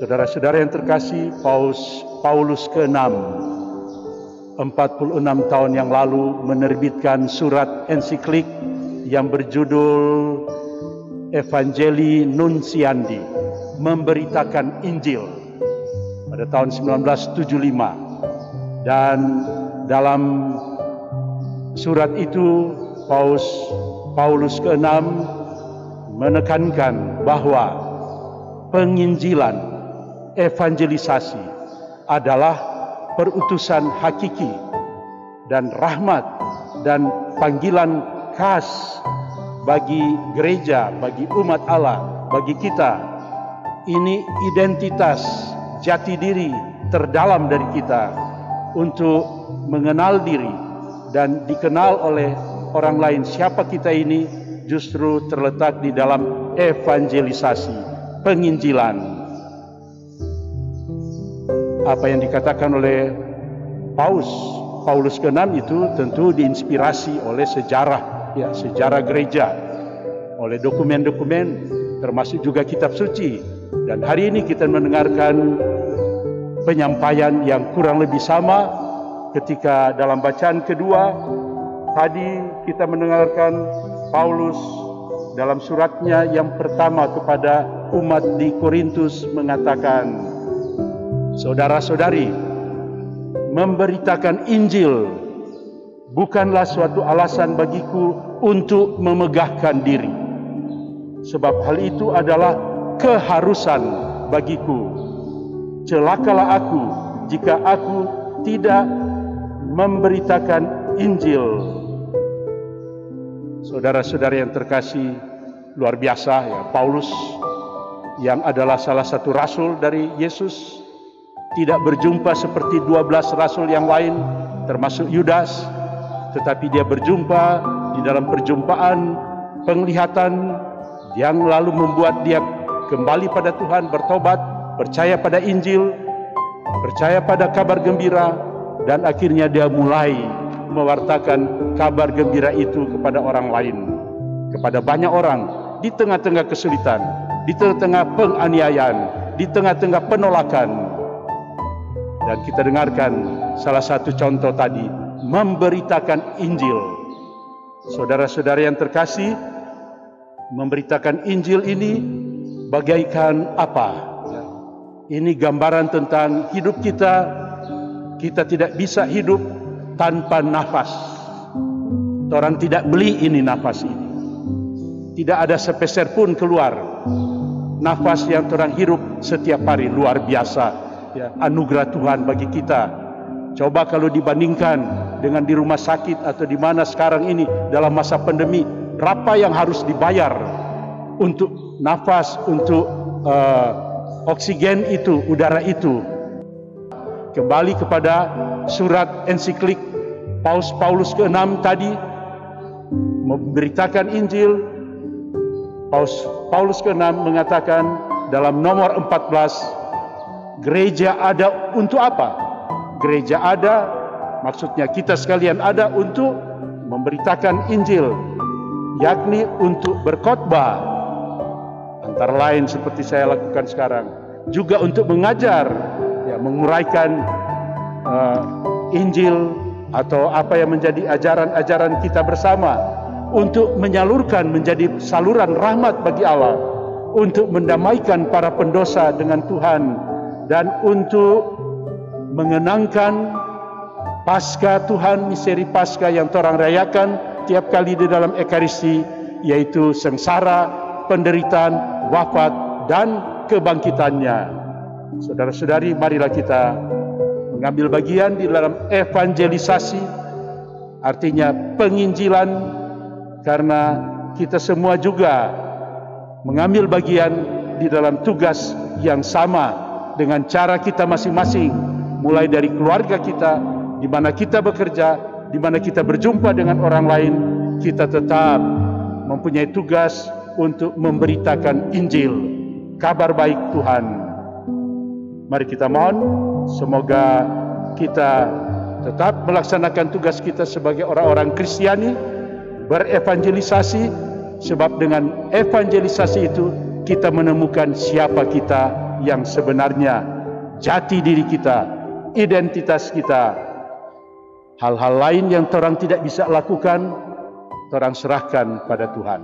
Saudara-saudara yang terkasih, Paulus ke-6 46 tahun yang lalu menerbitkan surat ensiklik yang berjudul Evangelii Nuntiandi, memberitakan Injil, pada tahun 1975. Dan dalam surat itu Paulus ke-6 menekankan bahwa penginjilan, evangelisasi adalah perutusan hakiki dan rahmat dan panggilan khas bagi gereja, bagi umat Allah, bagi kita. Ini identitas jati diri terdalam dari kita untuk mengenal diri dan dikenal oleh orang lain. Siapa kita ini justru terletak di dalam evangelisasi, penginjilan. Apa yang dikatakan oleh Paulus ke-6 itu tentu diinspirasi oleh sejarah gereja, oleh dokumen-dokumen, termasuk juga kitab suci. Dan hari ini kita mendengarkan penyampaian yang kurang lebih sama ketika dalam bacaan kedua tadi kita mendengarkan Paulus dalam suratnya yang pertama kepada umat di Korintus mengatakan, saudara-saudari, memberitakan Injil bukanlah suatu alasan bagiku untuk memegahkan diri, sebab hal itu adalah keharusan bagiku. Celakalah aku jika aku tidak memberitakan Injil. Saudara-saudara yang terkasih, luar biasa ya, Paulus yang adalah salah satu rasul dari Yesus tidak berjumpa seperti 12 rasul yang lain termasuk Yudas, tetapi dia berjumpa di dalam perjumpaan penglihatan yang lalu membuat dia kembali pada Tuhan, bertobat, percaya pada Injil, percaya pada kabar gembira, dan akhirnya dia mulai mewartakan kabar gembira itu kepada orang lain, kepada banyak orang di tengah-tengah kesulitan, di tengah-tengah penganiayaan, di tengah-tengah penolakan. Dan kita dengarkan salah satu contoh tadi, memberitakan Injil. Saudara-saudara yang terkasih, memberitakan Injil ini bagaikan apa? Ini gambaran tentang hidup kita. Kita tidak bisa hidup tanpa nafas. Orang tidak beli ini nafas ini. Tidak ada sepeser pun keluar. Nafas yang orang hirup setiap hari luar biasa. Ya, anugerah Tuhan bagi kita. Coba kalau dibandingkan dengan di rumah sakit atau di mana sekarang ini dalam masa pandemi, berapa yang harus dibayar untuk nafas, untuk oksigen itu, udara itu. Kembali kepada surat ensiklik Paulus ke-6 tadi, memberitakan Injil. Paulus ke-6 mengatakan dalam nomor 14, gereja ada untuk apa? Gereja ada, maksudnya kita sekalian ada untuk memberitakan Injil, yakni untuk berkhotbah, antara lain seperti saya lakukan sekarang, juga untuk mengajar, ya, menguraikan Injil atau apa yang menjadi ajaran-ajaran kita bersama, untuk menyalurkan menjadi saluran rahmat bagi Allah, untuk mendamaikan para pendosa dengan Tuhan, dan untuk mengenangkan Paskah Tuhan, misteri Paskah yang orang rayakan tiap kali di dalam Ekaristi, yaitu sengsara, penderitaan, wafat, dan kebangkitannya. Saudara-saudari, marilah kita mengambil bagian di dalam evangelisasi, artinya penginjilan, karena kita semua juga mengambil bagian di dalam tugas yang sama dengan cara kita masing-masing, mulai dari keluarga kita, di mana kita bekerja, di mana kita berjumpa dengan orang lain, kita tetap mempunyai tugas untuk memberitakan Injil, kabar baik Tuhan. Mari kita mohon, semoga kita tetap melaksanakan tugas kita sebagai orang-orang Kristiani, berevangelisasi, sebab dengan evangelisasi itu kita menemukan siapa kita yang sebenarnya, jati diri kita, identitas kita. Hal-hal lain yang torang tidak bisa lakukan, torang serahkan pada Tuhan.